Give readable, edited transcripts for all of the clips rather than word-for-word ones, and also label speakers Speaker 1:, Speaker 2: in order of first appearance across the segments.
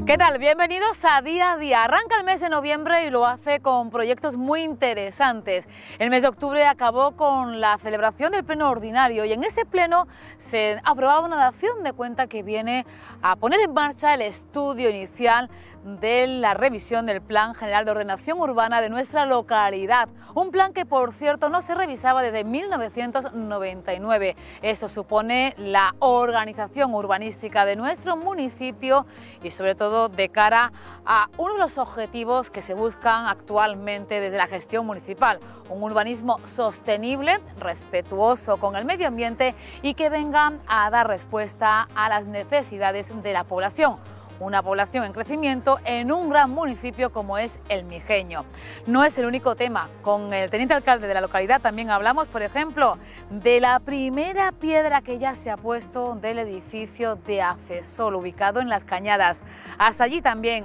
Speaker 1: ¿Qué tal? Bienvenidos a Día a Día. Arranca el mes de noviembre y lo hace con proyectos muy interesantes. El mes de octubre acabó con la celebración del pleno ordinario y en ese pleno se aprobaba una dación de cuenta que viene a poner en marcha el estudio inicial de la revisión del Plan General de Ordenación Urbana de nuestra localidad. Un plan que, por cierto, no se revisaba desde 1999. Esto supone la organización urbanística de nuestro municipio y sobre todo de cara a uno de los objetivos que se buscan actualmente desde la gestión municipal, un urbanismo sostenible, respetuoso con el medio ambiente y que venga a dar respuesta a las necesidades de la población. Una población en crecimiento en un gran municipio como es El Mijeño. No es el único tema. Con el teniente alcalde de la localidad también hablamos, por ejemplo, de la primera piedra que ya se ha puesto del edificio de Afesol, ubicado en Las Cañadas. Hasta allí también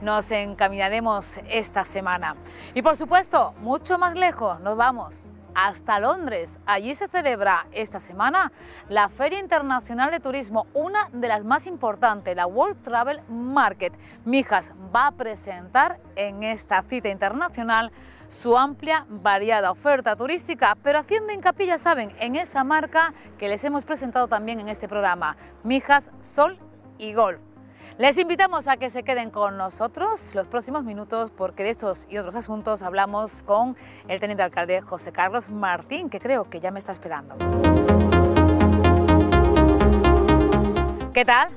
Speaker 1: nos encaminaremos esta semana. Y por supuesto, mucho más lejos nos vamos hasta Londres. Allí se celebra esta semana la Feria Internacional de Turismo, una de las más importantes, la World Travel Market. Mijas va a presentar en esta cita internacional su amplia, variada oferta turística, pero haciendo hincapié, ya saben, en esa marca que les hemos presentado también en este programa, Mijas, Sol y Golf. Les invitamos a que se queden con nosotros los próximos minutos porque de estos y otros asuntos hablamos con el teniente alcalde José Carlos Martín, que creo que ya me está esperando. ¿Qué tal?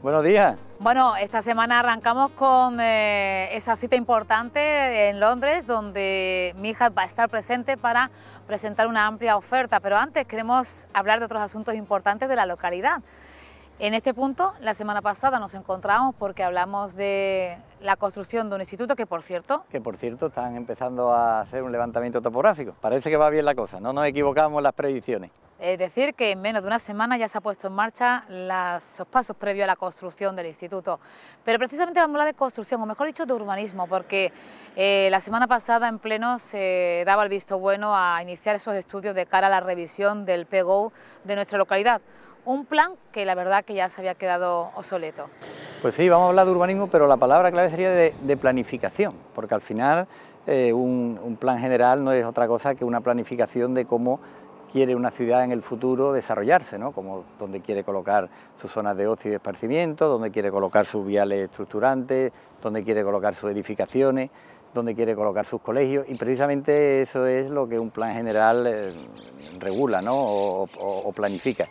Speaker 2: Buenos días.
Speaker 1: Bueno, esta semana arrancamos con esa cita importante en Londres, donde Mijas va a estar presente para presentar una amplia oferta, pero antes queremos hablar de otros asuntos importantes de la localidad. En este punto, la semana pasada nos encontramos porque hablamos de la construcción de un instituto que, por cierto,
Speaker 2: están empezando a hacer un levantamiento topográfico. Parece que va bien la cosa, no nos equivocamos en las predicciones.
Speaker 1: Es decir, que en menos de una semana ya se ha puesto en marcha los pasos previos a la construcción del instituto. Pero precisamente vamos a hablar de construcción, o mejor dicho, de urbanismo, porque la semana pasada en pleno se daba el visto bueno a iniciar esos estudios de cara a la revisión del PGO de nuestra localidad. Un plan que la verdad que ya se había quedado obsoleto.
Speaker 2: Pues sí, vamos a hablar de urbanismo, pero la palabra clave sería de planificación, porque al final un plan general no es otra cosa que una planificación de cómo quiere una ciudad en el futuro desarrollarse, ¿no? Como dónde quiere colocar sus zonas de ocio y esparcimiento, dónde quiere colocar sus viales estructurantes, dónde quiere colocar sus edificaciones, dónde quiere colocar sus colegios, y precisamente eso es lo que un plan general regula, ¿no? o planifica.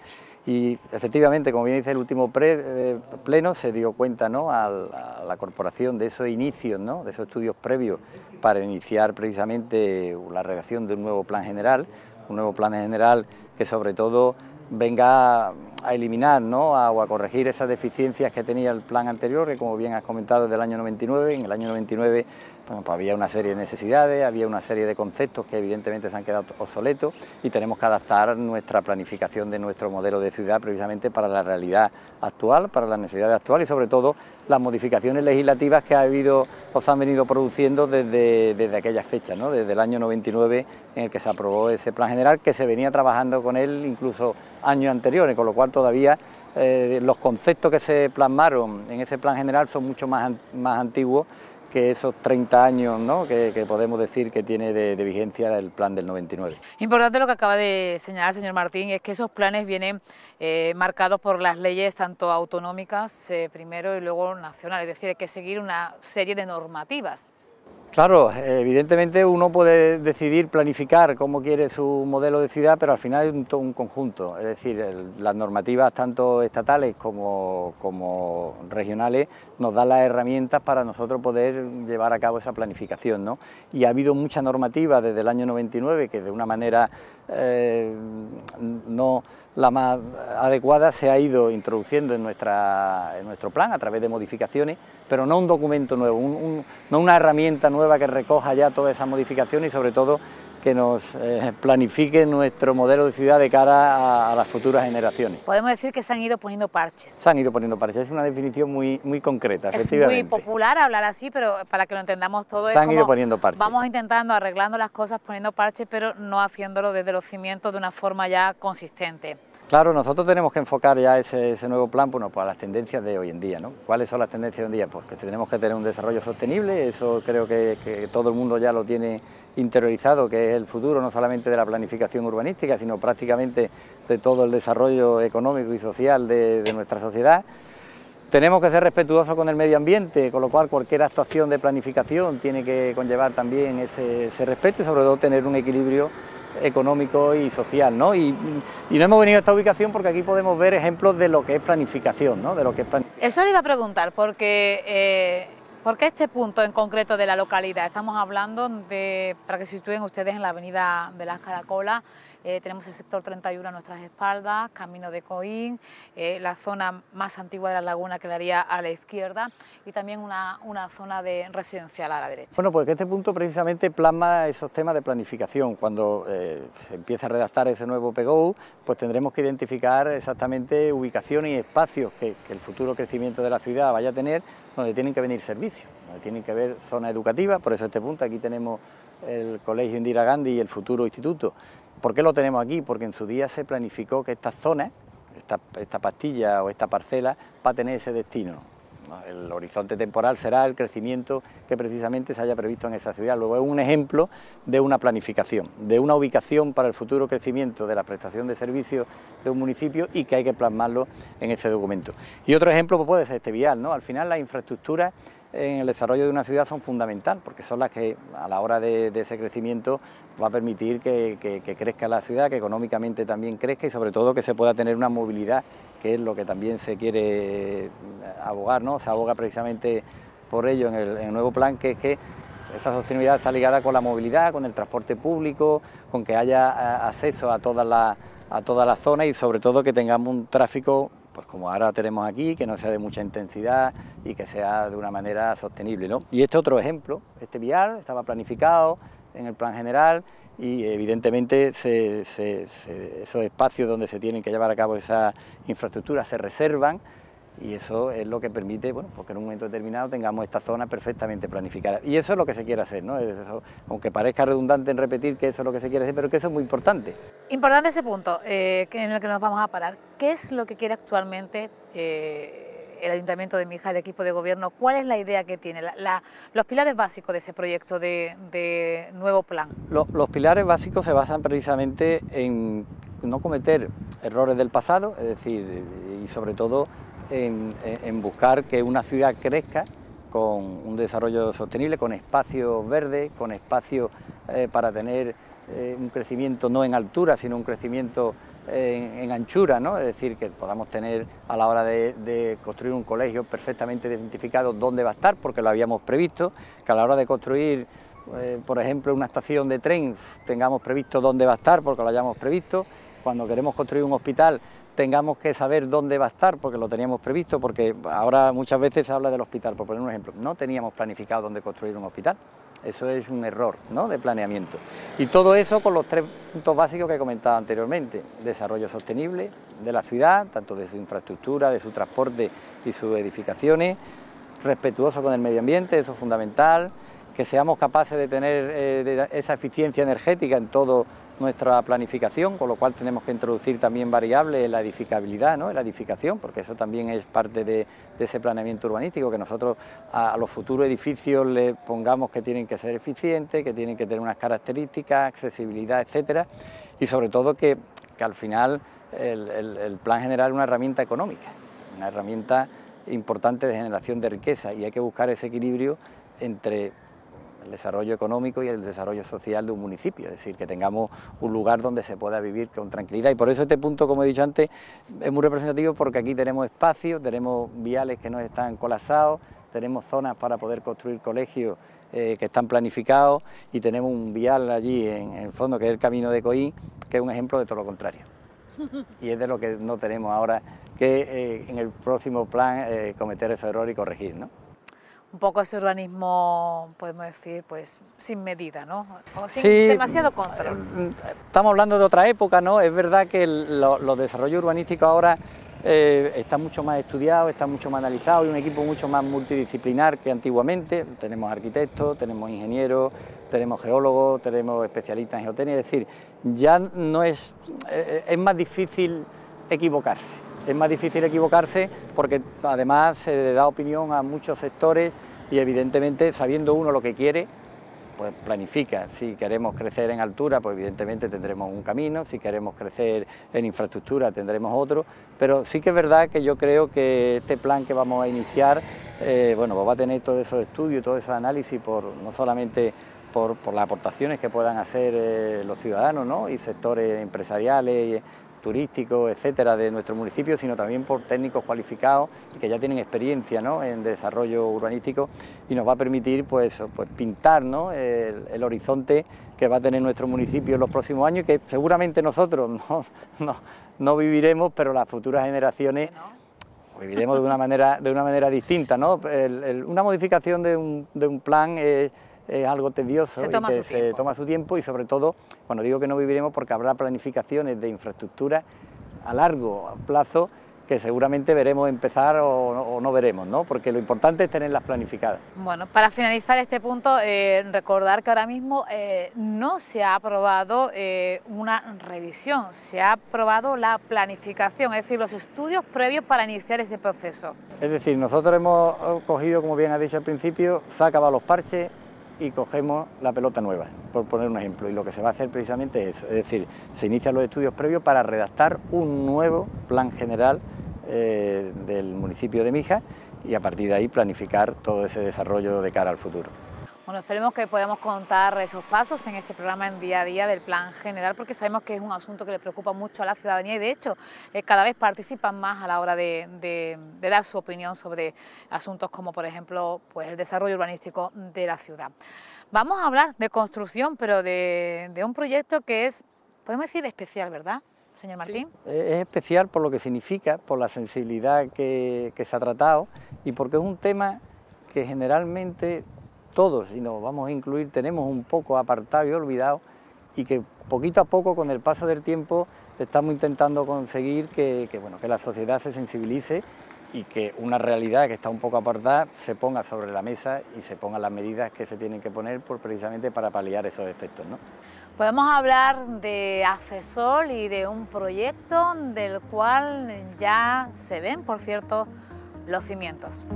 Speaker 2: Y efectivamente, como bien dice el último pleno, se dio cuenta, ¿no?, a la corporación de esos inicios, ¿no?, de esos estudios previos para iniciar precisamente la redacción de un nuevo plan general que sobre todo venga a eliminar, ¿no?, o a corregir esas deficiencias que tenía el plan anterior, que como bien has comentado es del año 99. En el año 99 pues había una serie de necesidades, había una serie de conceptos que evidentemente se han quedado obsoletos y tenemos que adaptar nuestra planificación de nuestro modelo de ciudad precisamente para la realidad actual, para las necesidades actuales y sobre todo las modificaciones legislativas que se han venido produciendo desde aquella fecha, ¿no?, desde el año 99 en el que se aprobó ese plan general, que se venía trabajando con él incluso años anteriores, con lo cual todavía los conceptos que se plasmaron en ese plan general son mucho más antiguos que esos 30 años, ¿no?, que podemos decir que tiene de vigencia el plan del 99.
Speaker 1: Importante lo que acaba de señalar el señor Martín, es que esos planes vienen marcados por las leyes tanto autonómicas primero y luego nacionales, es decir, hay que seguir una serie de normativas.
Speaker 2: Claro, evidentemente uno puede decidir planificar cómo quiere su modelo de ciudad, pero al final es todo un conjunto, es decir, las normativas tanto estatales como regionales nos dan las herramientas para nosotros poder llevar a cabo esa planificación, ¿no? Y ha habido mucha normativa desde el año 99 que de una manera no la más adecuada se ha ido introduciendo en nuestro plan a través de modificaciones, pero no un documento nuevo, no una herramienta nueva que recoja ya todas esas modificaciones y sobre todo que nos planifique nuestro modelo de ciudad de cara a las futuras generaciones.
Speaker 1: Podemos decir que se han ido poniendo parches.
Speaker 2: Se han ido poniendo parches, es una definición muy concreta, efectivamente.
Speaker 1: Es muy popular hablar así, pero para que lo entendamos todo
Speaker 2: se han ido poniendo parches.
Speaker 1: Vamos intentando, arreglando las cosas, poniendo parches, pero no haciéndolo desde los cimientos de una forma ya consistente.
Speaker 2: Claro, nosotros tenemos que enfocar ya ese nuevo plan, bueno, pues a las tendencias de hoy en día, ¿no? ¿Cuáles son las tendencias de hoy en día? Pues que tenemos que tener un desarrollo sostenible, eso creo que todo el mundo ya lo tiene interiorizado, que es el futuro no solamente de la planificación urbanística, sino prácticamente de todo el desarrollo económico y social de nuestra sociedad. Tenemos que ser respetuosos con el medio ambiente, con lo cual cualquier actuación de planificación tiene que conllevar también ese respeto y sobre todo tener un equilibrio económico y social, ¿no? Y no hemos venido a esta ubicación porque aquí podemos ver ejemplos de lo que es planificación, ¿no? De lo que es planificación.
Speaker 1: Eso le iba a preguntar, porque ¿por qué este punto en concreto de la localidad? Estamos hablando de, para que se sitúen ustedes en la avenida de las Caracolas, tenemos el sector 31 a nuestras espaldas, Camino de Coín, la zona más antigua de la laguna quedaría a la izquierda y también una zona de residencial a la derecha.
Speaker 2: Bueno, pues que este punto precisamente plasma esos temas de planificación. Cuando se empieza a redactar ese nuevo PGO, pues tendremos que identificar exactamente ubicaciones y espacios que el futuro crecimiento de la ciudad vaya a tener, donde tienen que venir servicios, donde tienen que haber zonas educativas. Por eso este punto, aquí tenemos el Colegio Indira Gandhi y el futuro instituto. ¿Por qué lo tenemos aquí? Porque en su día se planificó que esta zona, esta pastilla o esta parcela va a tener ese destino. El horizonte temporal será el crecimiento que precisamente se haya previsto en esa ciudad. Luego es un ejemplo de una planificación, de una ubicación para el futuro crecimiento de la prestación de servicios de un municipio y que hay que plasmarlo en ese documento. Y otro ejemplo pues, puede ser este vial, ¿no? Al final las infraestructuras en el desarrollo de una ciudad son fundamentales, porque son las que a la hora de ese crecimiento va a permitir que crezca la ciudad, que económicamente también crezca y sobre todo que se pueda tener una movilidad, que es lo que también se quiere abogar, ¿no? Se aboga precisamente por ello en el nuevo plan, que es que esa sostenibilidad está ligada con la movilidad, con el transporte público, con que haya acceso a todas las zonas y sobre todo que tengamos un tráfico pues como ahora tenemos aquí, que no sea de mucha intensidad y que sea de una manera sostenible, ¿no? Y este otro ejemplo, este vial estaba planificado en el plan general y evidentemente esos espacios donde se tienen que llevar a cabo esas infraestructuras se reservan y eso es lo que permite, bueno, porque en un momento determinado tengamos esta zona perfectamente planificada. Y eso es lo que se quiere hacer, ¿no? Eso, aunque parezca redundante en repetir que eso es lo que se quiere hacer, pero que eso es muy importante.
Speaker 1: Importante ese punto en el que nos vamos a parar. ¿Qué es lo que quiere actualmente el Ayuntamiento de Mijas, el equipo de gobierno? ¿Cuál es la idea que tiene, los pilares básicos de ese proyecto de nuevo plan?
Speaker 2: Los pilares básicos se basan precisamente en no cometer errores del pasado, es decir, y sobre todo en buscar que una ciudad crezca con un desarrollo sostenible, con espacios verdes, con espacios para tener un crecimiento no en altura, sino un crecimiento en anchura, ¿no? Es decir, que podamos tener a la hora de construir un colegio perfectamente identificado dónde va a estar, porque lo habíamos previsto, que a la hora de construir, por ejemplo, una estación de tren, tengamos previsto dónde va a estar, porque lo hayamos previsto. Cuando queremos construir un hospital, tengamos que saber dónde va a estar, porque lo teníamos previsto, porque ahora muchas veces se habla del hospital, por poner un ejemplo, no teníamos planificado dónde construir un hospital. Eso es un error, ¿no?, de planeamiento. Y todo eso con los 3 puntos básicos que he comentado anteriormente: desarrollo sostenible de la ciudad, tanto de su infraestructura, de su transporte y sus edificaciones, respetuoso con el medio ambiente, eso es fundamental, que seamos capaces de tener esa eficiencia energética en toda nuestra planificación, con lo cual tenemos que introducir también variables en la edificabilidad, ¿no?, en la edificación, porque eso también es parte de ese planeamiento urbanístico, que nosotros a los futuros edificios le pongamos que tienen que ser eficientes, que tienen que tener unas características, accesibilidad, etcétera, y sobre todo que al final el plan general es una herramienta económica, una herramienta importante de generación de riqueza, y hay que buscar ese equilibrio entre el desarrollo económico y el desarrollo social de un municipio, es decir, que tengamos un lugar donde se pueda vivir con tranquilidad. Y por eso este punto, como he dicho antes, es muy representativo, porque aquí tenemos espacios, tenemos viales que no están colapsados, tenemos zonas para poder construir colegios que están planificados, y tenemos un vial allí en el fondo, que es el Camino de Coín, que es un ejemplo de todo lo contrario. Y es de lo que no tenemos ahora que en el próximo plan cometer ese error y corregir, ¿no?
Speaker 1: Un poco ese urbanismo, podemos decir, pues sin medida, ¿no? O sin
Speaker 2: sí,
Speaker 1: demasiado control.
Speaker 2: Estamos hablando de otra época, ¿no? Es verdad que los desarrollos urbanísticos ahora están mucho más estudiados, están mucho más analizados, y un equipo mucho más multidisciplinar que antiguamente. Tenemos arquitectos, tenemos ingenieros, tenemos geólogos, tenemos especialistas en geotecnia, es decir, ya no es más difícil equivocarse. Es más difícil equivocarse porque además se da opinión a muchos sectores y evidentemente sabiendo uno lo que quiere, pues planifica. Si queremos crecer en altura, pues evidentemente tendremos un camino, si queremos crecer en infraestructura tendremos otro, pero sí que es verdad que yo creo que este plan que vamos a iniciar, bueno, pues va a tener todos esos estudios, todo ese análisis, no solamente por las aportaciones que puedan hacer los ciudadanos, ¿no?, y sectores empresariales, turísticos, etcétera, de nuestro municipio, sino también por técnicos cualificados y que ya tienen experiencia, ¿no?, en desarrollo urbanístico, y nos va a permitir pues pintar, ¿no?, el horizonte que va a tener nuestro municipio en los próximos años y que seguramente nosotros no viviremos, pero las futuras generaciones viviremos de una manera distinta, ¿no? Una modificación de un plan es algo tedioso y que se toma su tiempo, y sobre todo, cuando digo que no viviremos, porque habrá planificaciones de infraestructura a largo plazo que seguramente veremos empezar o no veremos, ¿no?, porque lo importante es tenerlas planificadas.
Speaker 1: Bueno, para finalizar este punto, recordar que ahora mismo no se ha aprobado una revisión, se ha aprobado la planificación, es decir, los estudios previos para iniciar ese proceso.
Speaker 2: Es decir, nosotros hemos cogido, como bien ha dicho al principio, se han acabado los parches y cogemos la pelota nueva, por poner un ejemplo, y lo que se va a hacer precisamente es eso, es decir, se inician los estudios previos para redactar un nuevo plan general del municipio de Mijas y a partir de ahí planificar todo ese desarrollo de cara al futuro.
Speaker 1: Bueno, esperemos que podamos contar esos pasos en este programa en Día a Día del Plan General, porque sabemos que es un asunto que le preocupa mucho a la ciudadanía y de hecho cada vez participan más a la hora de dar su opinión sobre asuntos como por ejemplo pues, el desarrollo urbanístico de la ciudad. Vamos a hablar de construcción, pero de un proyecto que es, podemos decir, especial, ¿verdad, señor Martín?
Speaker 2: Sí, es especial por lo que significa, por la sensibilidad que se ha tratado y porque es un tema que generalmente todos, y nos vamos a incluir, tenemos un poco apartado y olvidado, y que poquito a poco, con el paso del tiempo, estamos intentando conseguir que la sociedad se sensibilice y que una realidad que está un poco apartada se ponga sobre la mesa y se pongan las medidas que se tienen que poner precisamente para paliar esos efectos, ¿no?
Speaker 1: Podemos hablar de Afesol y de un proyecto del cual ya se ven, por cierto, los cimientos.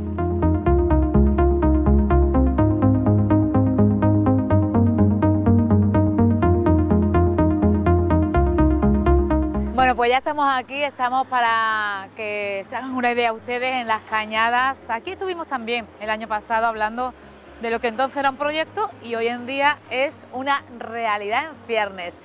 Speaker 1: Bueno, pues ya estamos aquí, estamos para que se hagan una idea ustedes en Las Cañadas. Aquí estuvimos también el año pasado hablando de lo que entonces era un proyecto y hoy en día es una realidad en ciernes.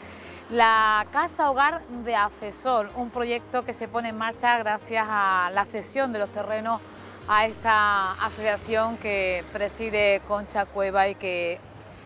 Speaker 1: La Casa Hogar de Afesol, un proyecto que se pone en marcha gracias a la cesión de los terrenos a esta asociación que preside Concha Cueva y que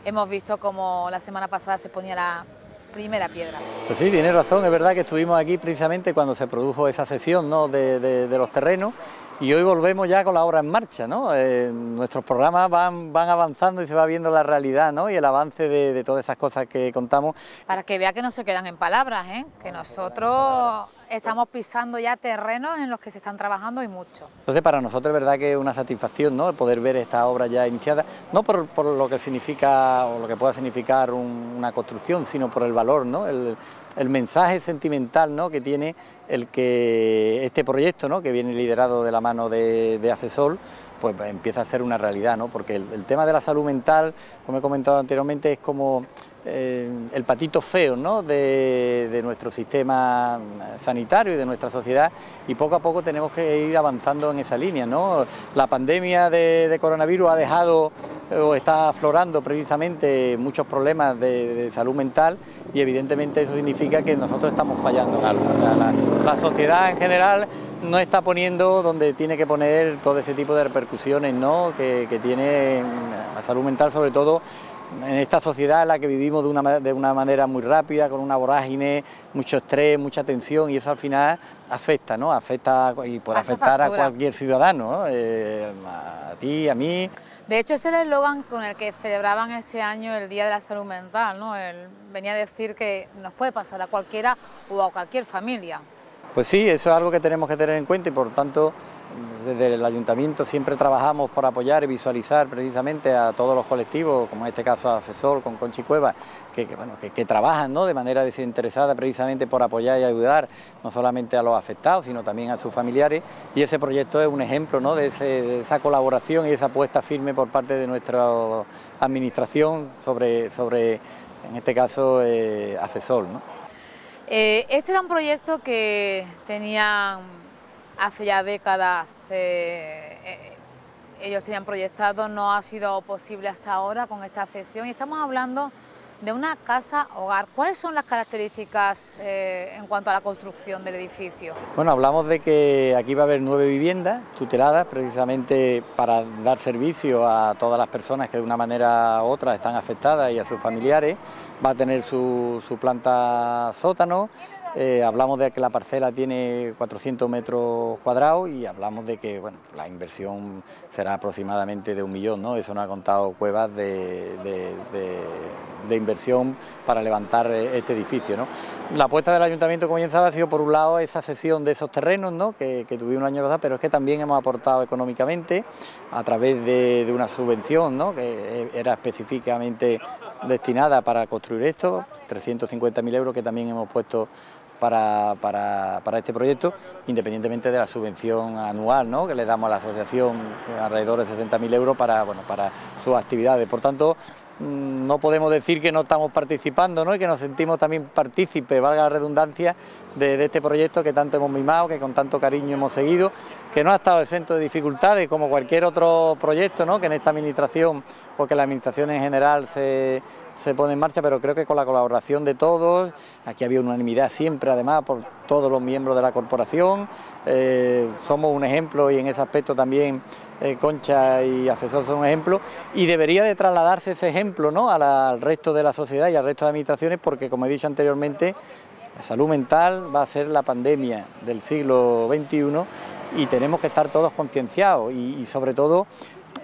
Speaker 1: hemos visto como la semana pasada se ponía la primera piedra.
Speaker 2: Pues sí, tiene razón, es verdad que estuvimos aquí precisamente cuando se produjo esa cesión, ¿no?, de los terrenos, y hoy volvemos ya con la obra en marcha, ¿no? Nuestros programas van avanzando y se va viendo la realidad, ¿no?, y el avance de todas esas cosas que contamos.
Speaker 1: Para que vea que no se quedan en palabras, que nosotros estamos pisando ya terrenos en los que se están trabajando y mucho.
Speaker 2: Entonces para nosotros es verdad que es una satisfacción, ¿no?, el poder ver esta obra ya iniciada, no por lo que significa o lo que pueda significar una construcción, sino por el valor, ¿no?, el mensaje sentimental, ¿no?, que tiene el que este proyecto, ¿no?, que viene liderado de la mano de Afesol, pues empieza a ser una realidad, ¿no?, porque el tema de la salud mental, como he comentado anteriormente, es como el patito feo, ¿no?, de nuestro sistema sanitario y de nuestra sociedad, y poco a poco tenemos que ir avanzando en esa línea, ¿no? La pandemia de coronavirus ha dejado o está aflorando precisamente muchos problemas de salud mental y evidentemente eso significa que nosotros estamos fallando en algo. O sea, la sociedad en general no está poniendo donde tiene que poner todo ese tipo de repercusiones, ¿no?, que tiene la salud mental, sobre todo en esta sociedad en la que vivimos de una manera muy rápida, con una vorágine, mucho estrés, mucha tensión, y eso al final afecta, ¿no? Afecta y puede afectar a cualquier ciudadano, ¿no? A ti, a mí.
Speaker 1: De hecho, ese es el eslogan con el que celebraban este año el Día de la Salud Mental, ¿no? Él venía a decir que nos puede pasar a cualquiera o a cualquier familia.
Speaker 2: Pues sí, eso es algo que tenemos que tener en cuenta y por tanto desde el Ayuntamiento siempre trabajamos por apoyar y visualizar precisamente a todos los colectivos, como en este caso a FESOL con Conchi Cuevas, que trabajan, ¿no?, de manera desinteresada precisamente por apoyar y ayudar no solamente a los afectados, sino también a sus familiares, y ese proyecto es un ejemplo, ¿no?, de esa colaboración y esa apuesta firme por parte de nuestra administración sobre en este caso a FESOL, ¿no?
Speaker 1: Este era un proyecto que tenían hace ya décadas, ellos tenían proyectado, no ha sido posible hasta ahora con esta cesión, y estamos hablando de una casa hogar. ¿Cuáles son las características en cuanto a la construcción del edificio?
Speaker 2: Bueno, hablamos de que aquí va a haber 9 viviendas tuteladas precisamente para dar servicio a todas las personas que de una manera u otra están afectadas y a sus familiares. Va a tener su planta sótano. Hablamos de que la parcela tiene 400 metros cuadrados y hablamos de que bueno, la inversión será aproximadamente de 1 millón, ¿no? Eso no ha contado Cuevas de inversión para levantar este edificio, ¿no? La apuesta del Ayuntamiento, como bien sabe, ha sido por un lado esa cesión de esos terrenos, ¿no?, que tuvimos el año pasado, pero es que también hemos aportado económicamente a través de una subvención, ¿no?, que era específicamente destinada para construir esto, 350.000 euros que también hemos puesto para este proyecto, independientemente de la subvención anual, ¿no?, que le damos a la asociación, alrededor de 60.000 euros para sus actividades. Por tanto, no podemos decir que no estamos participando, ¿no?, y que nos sentimos también partícipes, valga la redundancia, de este proyecto que tanto hemos mimado, que con tanto cariño hemos seguido, que no ha estado exento de dificultades como cualquier otro proyecto, ¿no?, que en esta administración o que la administración en general se pone en marcha, pero creo que con la colaboración de todos, aquí había unanimidad siempre además por todos los miembros de la corporación, somos un ejemplo y en ese aspecto también Concha y FESOL son un ejemplo, y debería de trasladarse ese ejemplo, ¿no?, al resto de la sociedad y al resto de administraciones, porque como he dicho anteriormente, la salud mental va a ser la pandemia del siglo XXI y tenemos que estar todos concienciados y sobre todo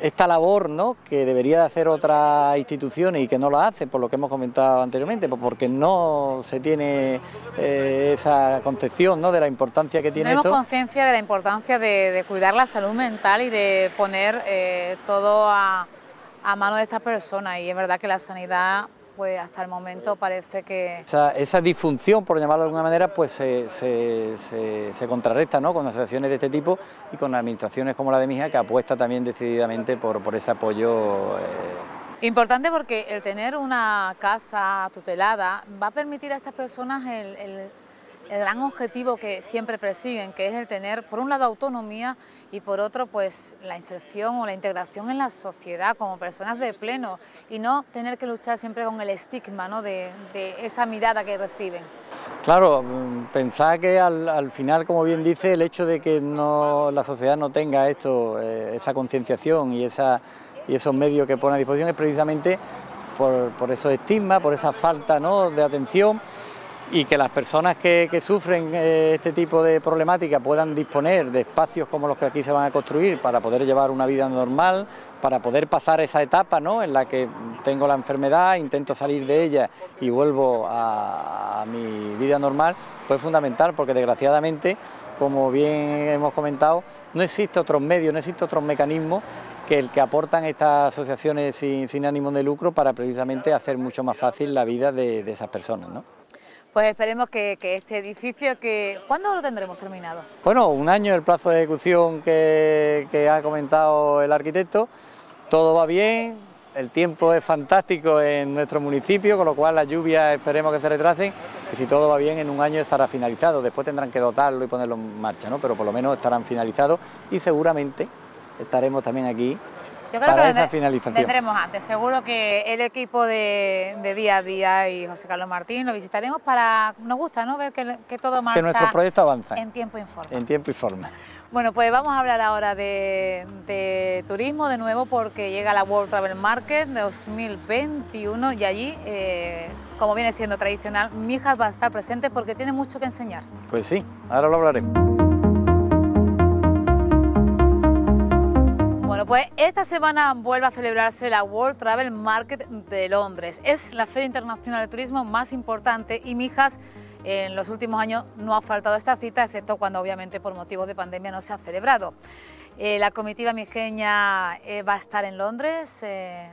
Speaker 2: esta labor, ¿no?, que debería de hacer otras instituciones y que no lo hacen, por lo que hemos comentado anteriormente, porque no se tiene esa concepción, ¿no?, de la importancia que tiene esto.
Speaker 1: Tenemos conciencia de la importancia de cuidar la salud mental y de poner todo a mano de estas personas, y es verdad que la sanidad, pues hasta el momento parece que...
Speaker 2: Esa disfunción, por llamarlo de alguna manera, pues se contrarresta, ¿no?, con asociaciones de este tipo y con administraciones como la de mi hija, que apuesta también decididamente por ese apoyo.
Speaker 1: Importante, porque el tener una casa tutelada va a permitir a estas personas el gran objetivo que siempre persiguen, que es el tener, por un lado, autonomía y por otro, pues la inserción o la integración en la sociedad como personas de pleno, y no tener que luchar siempre con el estigma, ¿no?, de esa mirada que reciben.
Speaker 2: Claro, pensar que al final, como bien dice, el hecho de que la sociedad no tenga esa concienciación y esos medios que pone a disposición es precisamente por esos estigmas, por esa falta, ¿no?, de atención, y que las personas que sufren este tipo de problemática puedan disponer de espacios como los que aquí se van a construir para poder llevar una vida normal, para poder pasar esa etapa, ¿no?, en la que tengo la enfermedad, intento salir de ella y vuelvo a mi vida normal, pues es fundamental, porque desgraciadamente, como bien hemos comentado, no existe otros medios, no existe otros mecanismos que el que aportan estas asociaciones sin ánimo de lucro para precisamente hacer mucho más fácil la vida de esas personas, ¿no?
Speaker 1: Pues esperemos que este edificio, ¿cuándo lo tendremos terminado?
Speaker 2: Bueno, 1 año el plazo de ejecución que ha comentado el arquitecto, todo va bien, el tiempo es fantástico en nuestro municipio, con lo cual las lluvias esperemos que se retrasen, y si todo va bien en 1 año estará finalizado, después tendrán que dotarlo y ponerlo en marcha, ¿no?, pero por lo menos estarán finalizados y seguramente estaremos también aquí.
Speaker 1: Yo creo
Speaker 2: para
Speaker 1: que
Speaker 2: esa finalización.
Speaker 1: Vendremos antes, seguro que el equipo de Día a Día y José Carlos Martín lo visitaremos nos gusta, ¿no?, ver que todo marcha,
Speaker 2: que nuestros proyectos avanzan
Speaker 1: en tiempo y forma.
Speaker 2: En tiempo y forma.
Speaker 1: Bueno, pues vamos a hablar ahora de turismo de nuevo, porque llega la World Travel Market 2021 y allí, como viene siendo tradicional, Mijas va a estar presente porque tiene mucho que enseñar.
Speaker 2: Pues sí, ahora lo hablaremos.
Speaker 1: Bueno, pues esta semana vuelve a celebrarse la World Travel Market de Londres. Es la feria internacional de turismo más importante y Mijas En los últimos años no ha faltado esta cita, excepto cuando obviamente por motivos de pandemia no se ha celebrado. La comitiva mijeña va a estar en Londres,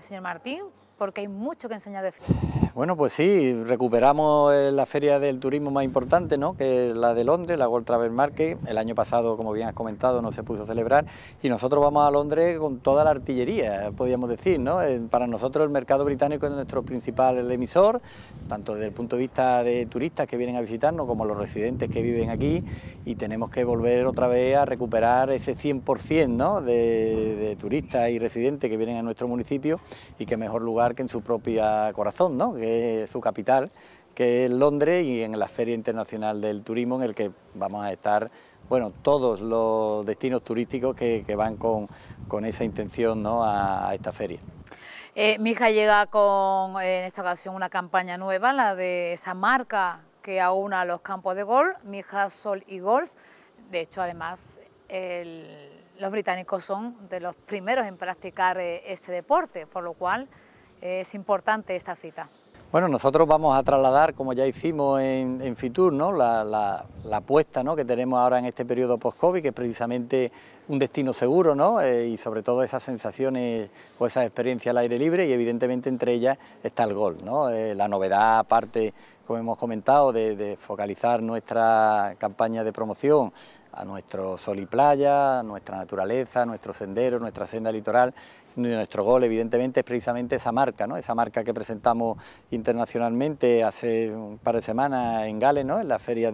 Speaker 1: señor Martín, porque hay mucho que enseñar de Fiji.
Speaker 2: Bueno, pues sí, recuperamos la feria del turismo más importante, ¿no?, que es la de Londres, la World Travel Market. El año pasado, como bien has comentado, no se pudo celebrar y nosotros vamos a Londres con toda la artillería, podríamos decir, ¿no? Para nosotros el mercado británico es nuestro principal emisor, tanto desde el punto de vista de turistas que vienen a visitarnos como los residentes que viven aquí, y tenemos que volver otra vez a recuperar ese 100%, ¿no?, de turistas y residentes que vienen a nuestro municipio, y qué mejor lugar que en su propia corazón, ¿no?, que es su capital, que es Londres, y en la Feria Internacional del Turismo, en el que vamos a estar, bueno, todos los destinos turísticos que van con esa intención, ¿no?, a esta feria.
Speaker 1: Mi hija llega con, en esta ocasión, una campaña nueva, la de esa marca que aúna los campos de golf, Mi hija Sol y Golf. De hecho, además, los británicos son de los primeros en practicar este deporte, por lo cual es importante esta cita.
Speaker 2: Bueno, nosotros vamos a trasladar, como ya hicimos en Fitur, ¿no?, la apuesta, ¿no?, que tenemos ahora en este periodo post-COVID, que es precisamente un destino seguro, ¿no?, y sobre todo esas sensaciones o esas experiencias al aire libre, y evidentemente entre ellas está el golf, ¿no? La novedad, aparte, como hemos comentado, de focalizar nuestra campaña de promoción a nuestro sol y playa, a nuestra naturaleza, a nuestros senderos, nuestra senda litoral. Nuestro gol, evidentemente, es precisamente esa marca, ¿no?, esa marca que presentamos internacionalmente hace un par de semanas en Gales, ¿no?, en la Feria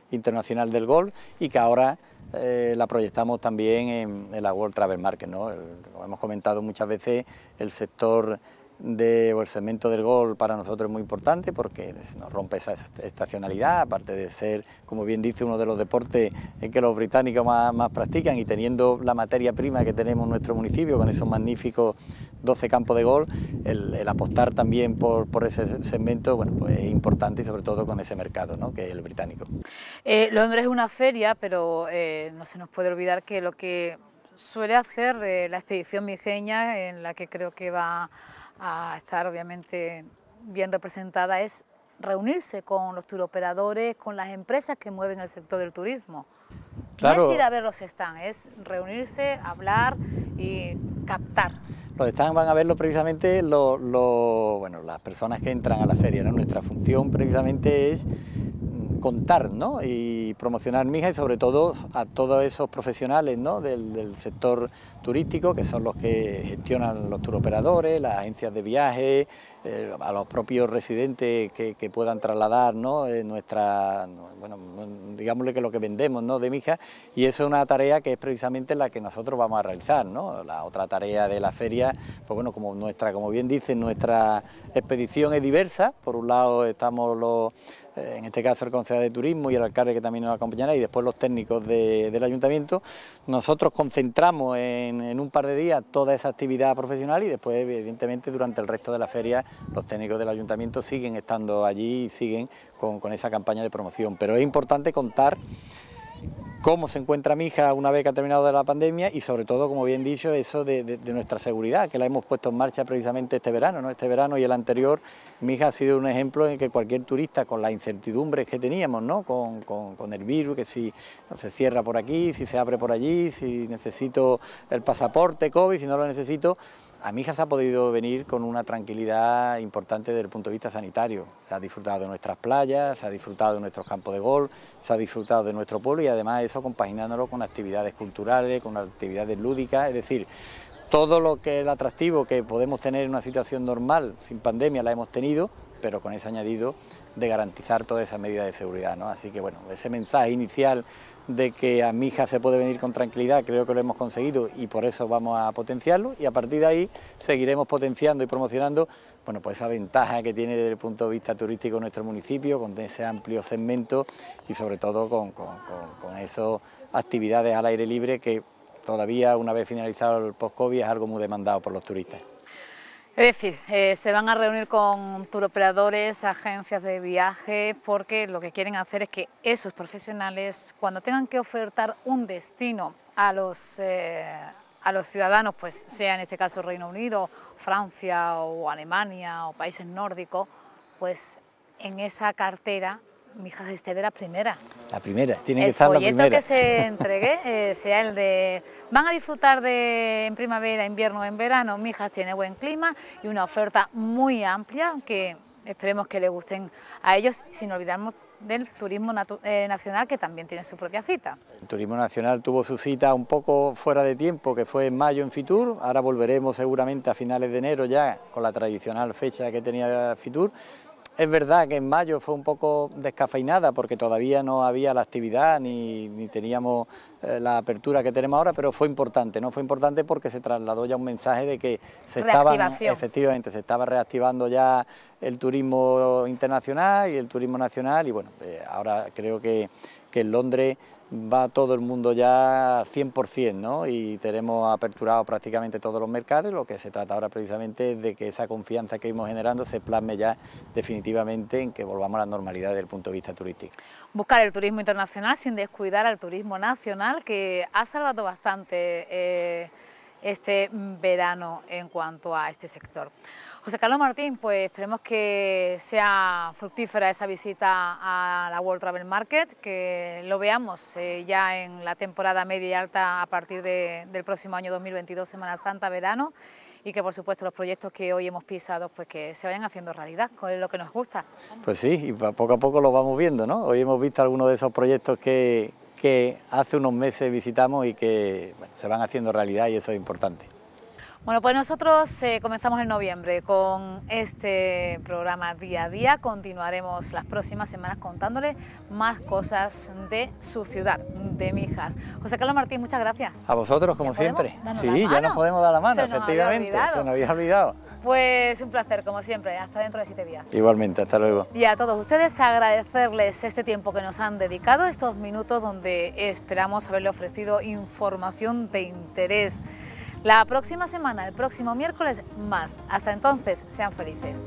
Speaker 2: Internacional del Golf, y que ahora la proyectamos también en la World Travel Market, ¿no? Como hemos comentado muchas veces, el sector o el segmento del golf para nosotros es muy importante porque nos rompe esa estacionalidad, aparte de ser, como bien dice, uno de los deportes en que los británicos más practican, y teniendo la materia prima que tenemos en nuestro municipio con esos magníficos 12 campos de golf, el apostar también por ese segmento, bueno, pues es importante, y sobre todo con ese mercado, ¿no?, que es el británico.
Speaker 1: Londres es una feria, pero no se nos puede olvidar que lo que suele hacer la expedición mijeña, en la que creo que va a estar obviamente bien representada, es reunirse con los turoperadores, con las empresas que mueven el sector del turismo.
Speaker 2: Claro.
Speaker 1: No es ir a ver los stands, es reunirse, hablar y captar.
Speaker 2: Los stands van a verlo precisamente bueno, las personas que entran a la feria, ¿no? Nuestra función precisamente es contar, ¿no?, y promocionar Mija, y sobre todo a todos esos profesionales, ¿no?, del sector turístico, que son los que gestionan los turoperadores, las agencias de viajes, a los propios residentes que puedan trasladar, ¿no?, bueno, digámosle que lo que vendemos, ¿no?, de Mija, y eso es una tarea que es precisamente la que nosotros vamos a realizar, ¿no? La otra tarea de la feria, pues bueno, como bien dicen, nuestra expedición es diversa. Por un lado estamos en este caso el concejal de turismo y el alcalde, que también nos acompañará, y después los técnicos del ayuntamiento. Nosotros concentramos en un par de días toda esa actividad profesional, y después, evidentemente, durante el resto de la feria los técnicos del ayuntamiento siguen estando allí y siguen con esa campaña de promoción. Pero es importante contar cómo se encuentra Mija una vez que ha terminado la pandemia, y sobre todo, como bien dicho, eso de nuestra seguridad, que la hemos puesto en marcha precisamente este verano, ¿no? Este verano y el anterior, Mija ha sido un ejemplo en que cualquier turista, con las incertidumbres que teníamos, ¿no?, con el virus, que si se cierra por aquí, si se abre por allí, si necesito el pasaporte COVID, si no lo necesito, a Mija se ha podido venir con una tranquilidad importante desde el punto de vista sanitario. Se ha disfrutado de nuestras playas, se ha disfrutado de nuestros campos de golf, se ha disfrutado de nuestro pueblo, y además eso compaginándolo con actividades culturales, con actividades lúdicas, es decir, todo lo que es el atractivo que podemos tener en una situación normal, sin pandemia, la hemos tenido, pero con ese añadido de garantizar todas esas medidas de seguridad, ¿no? Así que bueno, ese mensaje inicial de que a Mija se puede venir con tranquilidad, creo que lo hemos conseguido, y por eso vamos a potenciarlo, y a partir de ahí seguiremos potenciando y promocionando, bueno, pues esa ventaja que tiene desde el punto de vista turístico nuestro municipio, con ese amplio segmento, y sobre todo con esas actividades al aire libre que todavía, una vez finalizado el post-COVID, es algo muy demandado por los turistas.
Speaker 1: Es decir, se van a reunir con turoperadores, agencias de viaje, porque lo que quieren hacer es que esos profesionales, cuando tengan que ofertar un destino a los ciudadanos, pues sea en este caso Reino Unido, Francia o Alemania o países nórdicos, pues en esa cartera Mijas, esté de la primera.
Speaker 2: La primera, tiene que estar la primera.
Speaker 1: El folleto que se entregue sea el de van a disfrutar en primavera, invierno o en verano. Mijas tiene buen clima y una oferta muy amplia que esperemos que le gusten a ellos, sin olvidarnos del turismo nacional, que también tiene su propia cita.
Speaker 2: El turismo nacional tuvo su cita un poco fuera de tiempo, que fue en mayo en Fitur. Ahora volveremos seguramente a finales de enero ya con la tradicional fecha que tenía Fitur. Es verdad que en mayo fue un poco descafeinada porque todavía no había la actividad ni teníamos la apertura que tenemos ahora, pero fue importante, ¿no? Fue importante porque se trasladó ya un mensaje de que efectivamente se estaba reactivando ya el turismo internacional y el turismo nacional, y bueno, ahora creo que en Londres va todo el mundo ya al 100%, ¿no? Y tenemos aperturado prácticamente todos los mercados, y lo que se trata ahora precisamente es de que esa confianza que íbamos generando se plasme ya definitivamente en que volvamos a la normalidad desde el punto de vista turístico.
Speaker 1: Buscar el turismo internacional sin descuidar al turismo nacional, que ha salvado bastante este verano en cuanto a este sector. José Carlos Martín, pues esperemos que sea fructífera esa visita a la World Travel Market, que lo veamos ya en la temporada media y alta a partir del próximo año 2022, Semana Santa, verano, y que por supuesto los proyectos que hoy hemos pisado pues que se vayan haciendo realidad, con lo que nos gusta.
Speaker 2: Pues sí, y poco a poco lo vamos viendo, ¿no? Hoy hemos visto algunos de esos proyectos que hace unos meses visitamos y que bueno, se van haciendo realidad, y eso es importante.
Speaker 1: Bueno, pues nosotros comenzamos en noviembre con este programa Día a Día. Continuaremos las próximas semanas contándoles más cosas de su ciudad, de Mijas. José Carlos Martín, muchas gracias.
Speaker 2: A vosotros, como siempre. Sí, ya nos podemos dar la mano, efectivamente. Se nos había olvidado.
Speaker 1: Pues un placer, como siempre. Hasta dentro de 7 días.
Speaker 2: Igualmente, hasta luego.
Speaker 1: Y a todos ustedes agradecerles este tiempo que nos han dedicado, estos minutos donde esperamos haberle ofrecido información de interés. La próxima semana, el próximo miércoles, más. Hasta entonces, sean felices.